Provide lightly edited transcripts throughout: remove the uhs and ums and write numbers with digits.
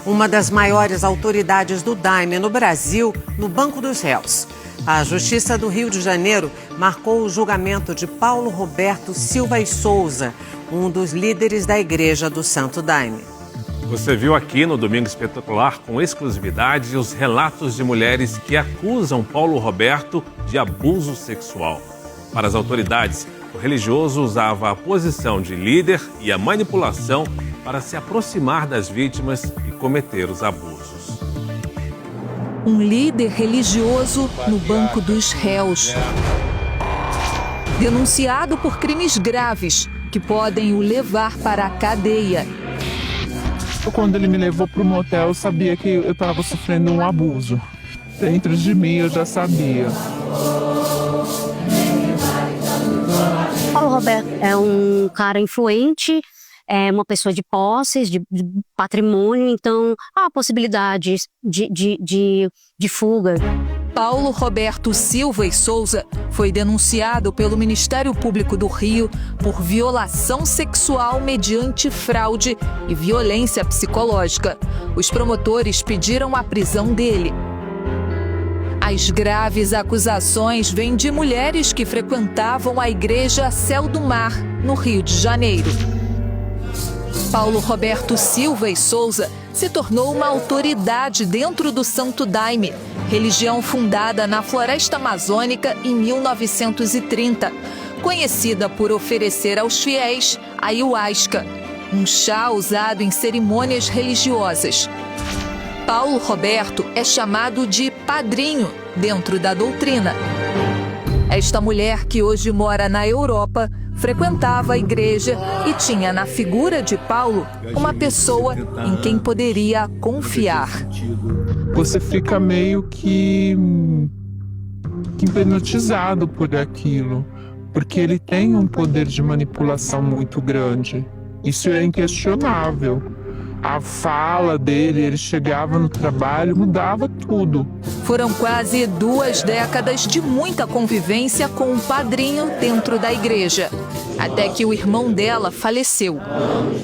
uma das maiores autoridades do Daime no Brasil, no Banco dos Réus. A Justiça do Rio de Janeiro marcou o julgamento de Paulo Roberto Silva e Souza, um dos líderes da Igreja do Santo Daime. Você viu aqui no Domingo Espetacular, com exclusividade, os relatos de mulheres que acusam Paulo Roberto de abuso sexual. Para as autoridades, o religioso usava a posição de líder e a manipulação para se aproximar das vítimas e cometer os abusos. Um líder religioso no banco dos réus. Denunciado por crimes graves que podem o levar para a cadeia. Quando ele me levou para o motel, eu sabia que eu estava sofrendo um abuso. Dentro de mim eu já sabia. Paulo Roberto é um cara influente, é uma pessoa de posses, de patrimônio, então há possibilidades de fuga. Paulo Roberto Silva e Souza foi denunciado pelo Ministério Público do Rio por violação sexual mediante fraude e violência psicológica. Os promotores pediram a prisão dele. As graves acusações vêm de mulheres que frequentavam a Igreja Céu do Mar, no Rio de Janeiro. Paulo Roberto Silva e Souza se tornou uma autoridade dentro do Santo Daime, religião fundada na Floresta Amazônica em 1930, conhecida por oferecer aos fiéis a ayahuasca, um chá usado em cerimônias religiosas. Paulo Roberto é chamado de padrinho dentro da doutrina. Esta mulher, que hoje mora na Europa, frequentava a igreja e tinha na figura de Paulo uma pessoa em quem poderia confiar. Você fica meio que hipnotizado por aquilo, porque ele tem um poder de manipulação muito grande. Isso é inquestionável. A fala dele, ele chegava no trabalho, mudava tudo. Foram quase 2 décadas de muita convivência com um padrinho dentro da igreja, até que o irmão dela faleceu.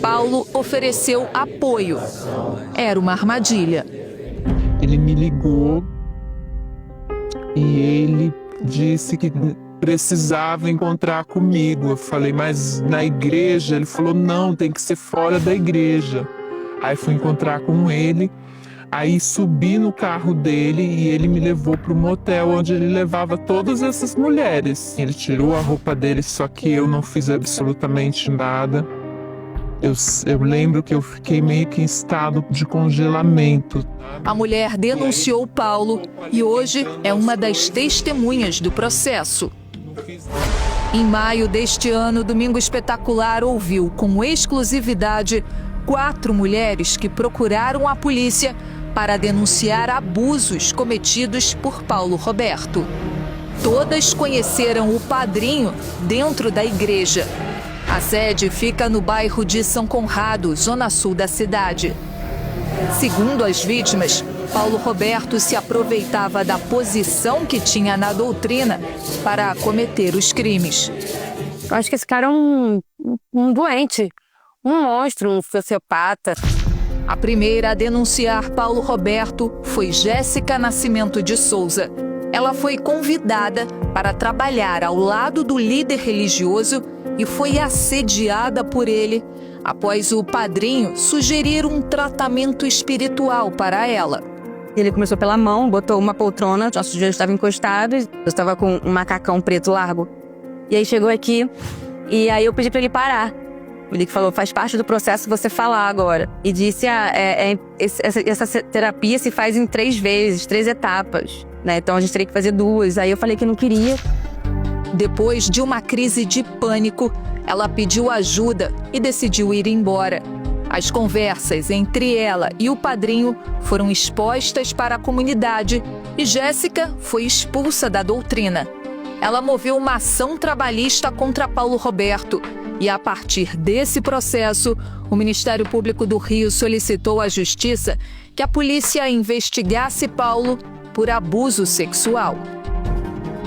Paulo ofereceu apoio. Era uma armadilha. Ele me ligou e ele disse que precisava encontrar comigo. Eu falei, mas na igreja? Ele falou, não, tem que ser fora da igreja. Aí fui encontrar com ele, aí subi no carro dele e ele me levou para o motel onde ele levava todas essas mulheres. Ele tirou a roupa dele, só que eu não fiz absolutamente nada. Eu lembro que eu fiquei meio que em estado de congelamento. A mulher denunciou Paulo e hoje é uma das testemunhas do processo. Em maio deste ano, Domingo Espetacular ouviu com exclusividade 4 mulheres que procuraram a polícia para denunciar abusos cometidos por Paulo Roberto. Todas conheceram o padrinho dentro da igreja. A sede fica no bairro de São Conrado, zona sul da cidade. Segundo as vítimas, Paulo Roberto se aproveitava da posição que tinha na doutrina para cometer os crimes. Eu acho que esse cara é um doente. Um monstro, um sociopata. A primeira a denunciar Paulo Roberto foi Jéssica Nascimento de Souza. Ela foi convidada para trabalhar ao lado do líder religioso e foi assediada por ele após o padrinho sugerir um tratamento espiritual para ela. Ele começou pela mão, botou uma poltrona, nossos joelhos estavam encostados, eu estava com um macacão preto largo. E aí chegou aqui e aí eu pedi para ele parar. Ele falou, faz parte do processo você falar agora. E disse, essa terapia se faz em 3 vezes, 3 etapas, né? Então a gente teria que fazer 2. Aí eu falei que não queria. Depois de uma crise de pânico, ela pediu ajuda e decidiu ir embora. As conversas entre ela e o padrinho foram expostas para a comunidade e Jéssica foi expulsa da doutrina. Ela moveu uma ação trabalhista contra Paulo Roberto. E a partir desse processo, o Ministério Público do Rio solicitou à Justiça que a polícia investigasse Paulo por abuso sexual.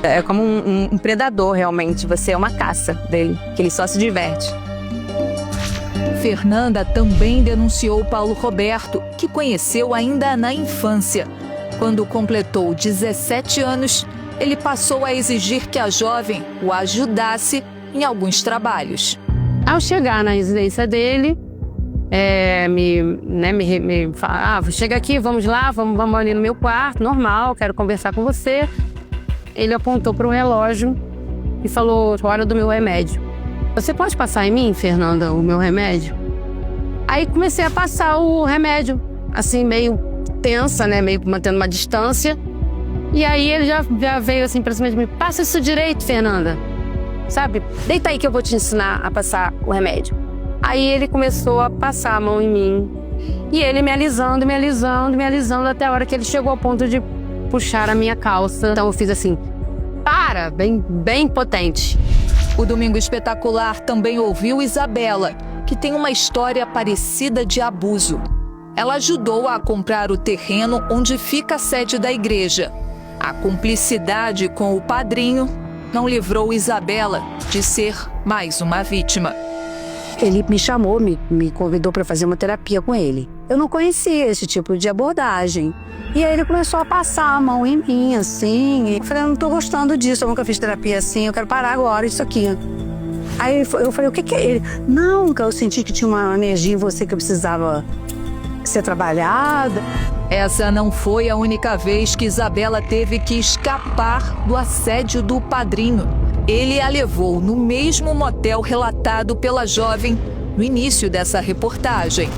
É como um predador, realmente. Você é uma caça dele, que ele só se diverte. Fernanda também denunciou Paulo Roberto, que conheceu ainda na infância. Quando completou 17 anos, ele passou a exigir que a jovem o ajudasse em alguns trabalhos. Ao chegar na residência dele, me fala, chega aqui, vamos lá, vamos ali no meu quarto, normal, quero conversar com você. Ele apontou para o relógio e falou, hora do meu remédio. Você pode passar em mim, Fernanda, o meu remédio? Aí comecei a passar o remédio, assim, meio tensa, né, meio mantendo uma distância. E aí ele já veio assim pra cima de mim, passa isso direito, Fernanda. Sabe, deita aí que eu vou te ensinar a passar o remédio. Aí ele começou a passar a mão em mim. E ele me alisando, até a hora que ele chegou ao ponto de puxar a minha calça. Então eu fiz assim, bem potente. O Domingo Espetacular também ouviu Isabela, que tem uma história parecida de abuso. Ela ajudou a comprar o terreno onde fica a sede da igreja. A cumplicidade com o padrinho não livrou Isabela de ser mais uma vítima. Ele me chamou, me convidou para fazer uma terapia com ele. Eu não conhecia esse tipo de abordagem. E aí ele começou a passar a mão em mim, assim. Eu falei, eu não tô gostando disso, eu nunca fiz terapia assim, eu quero parar agora isso aqui. Aí eu falei, o que é ele? Não, eu senti que tinha uma energia em você que eu precisava ser trabalhada. Essa não foi a única vez que Isabela teve que escapar do assédio do padrinho. Ele a levou no mesmo motel relatado pela jovem no início dessa reportagem.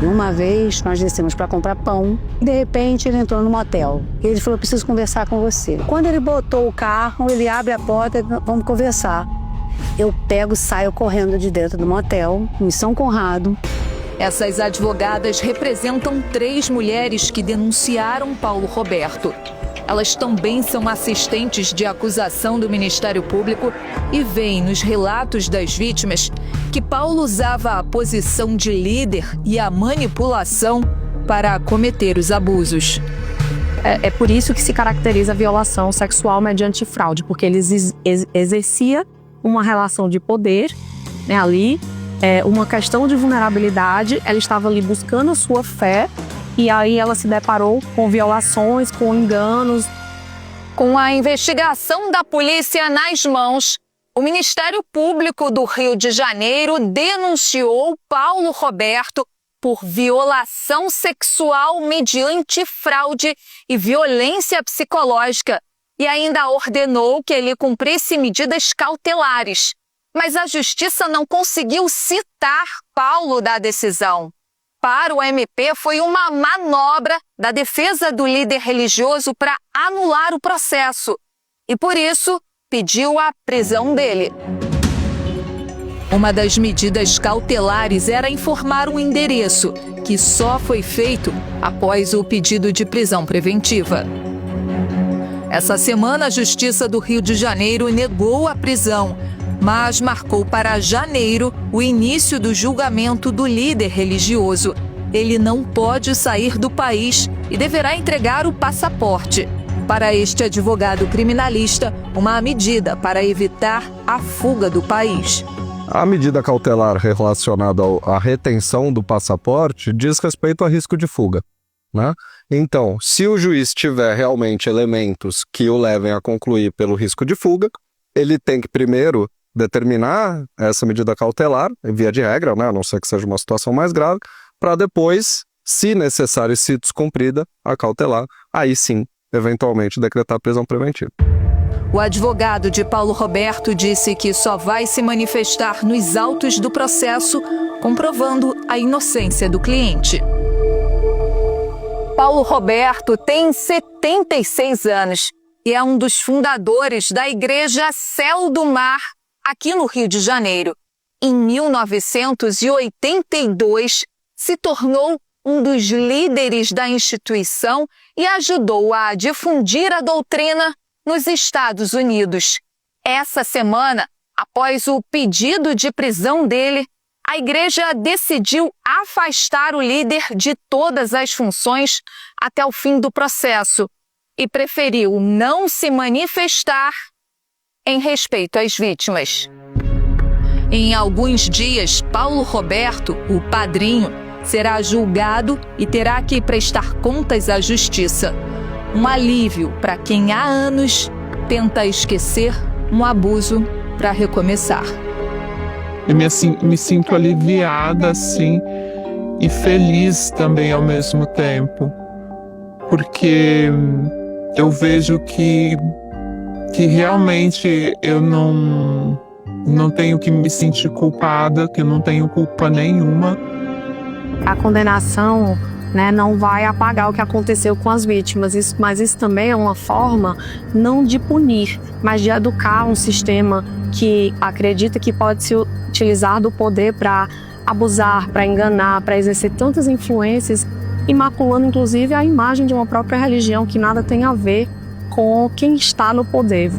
Uma vez nós descemos para comprar pão e de repente ele entrou no motel. Ele falou, preciso conversar com você. Quando ele botou o carro, ele abre a porta e vamos conversar. Eu saio correndo de dentro do motel, em São Conrado. Essas advogadas representam 3 mulheres que denunciaram Paulo Roberto. Elas também são assistentes de acusação do Ministério Público e veem nos relatos das vítimas que Paulo usava a posição de líder e a manipulação para cometer os abusos. É por isso que se caracteriza a violação sexual mediante fraude, porque ele exercia uma relação de poder, né, ali, uma questão de vulnerabilidade, ela estava ali buscando a sua fé e aí ela se deparou com violações, com enganos. Com a investigação da polícia nas mãos, o Ministério Público do Rio de Janeiro denunciou Paulo Roberto por violação sexual mediante fraude e violência psicológica e ainda ordenou que ele cumprisse medidas cautelares. Mas a Justiça não conseguiu citar Paulo da decisão. Para o MP, foi uma manobra da defesa do líder religioso para anular o processo e, por isso, pediu a prisão dele. Uma das medidas cautelares era informar um endereço, que só foi feito após o pedido de prisão preventiva. Essa semana, a Justiça do Rio de Janeiro negou a prisão, mas marcou para janeiro o início do julgamento do líder religioso. Ele não pode sair do país e deverá entregar o passaporte. Para este advogado criminalista, uma medida para evitar a fuga do país. A medida cautelar relacionada à retenção do passaporte diz respeito a risco de fuga, né? Então, se o juiz tiver realmente elementos que o levem a concluir pelo risco de fuga, ele tem que primeiro determinar essa medida cautelar, via de regra, né? A não ser que seja uma situação mais grave, para depois, se necessário e se descumprida a cautelar, aí sim, eventualmente decretar prisão preventiva. O advogado de Paulo Roberto disse que só vai se manifestar nos autos do processo, comprovando a inocência do cliente. Paulo Roberto tem 76 anos e é um dos fundadores da Igreja Céu do Mar, aqui no Rio de Janeiro. Em 1982, se tornou um dos líderes da instituição e ajudou a difundir a doutrina nos Estados Unidos. Essa semana, após o pedido de prisão dele, a igreja decidiu afastar o líder de todas as funções até o fim do processo e preferiu não se manifestar em respeito às vítimas. Em alguns dias, Paulo Roberto, o padrinho, será julgado e terá que prestar contas à justiça. Um alívio para quem há anos tenta esquecer um abuso para recomeçar. Eu me sinto aliviada, assim, e feliz também ao mesmo tempo, porque eu vejo que realmente eu não tenho que me sentir culpada, que eu não tenho culpa nenhuma. A condenação, né, não vai apagar o que aconteceu com as vítimas, mas isso também é uma forma não de punir, mas de educar um sistema que acredita que pode se utilizar do poder para abusar, para enganar, para exercer tantas influências, imaculando inclusive a imagem de uma própria religião que nada tem a ver com quem está no poder.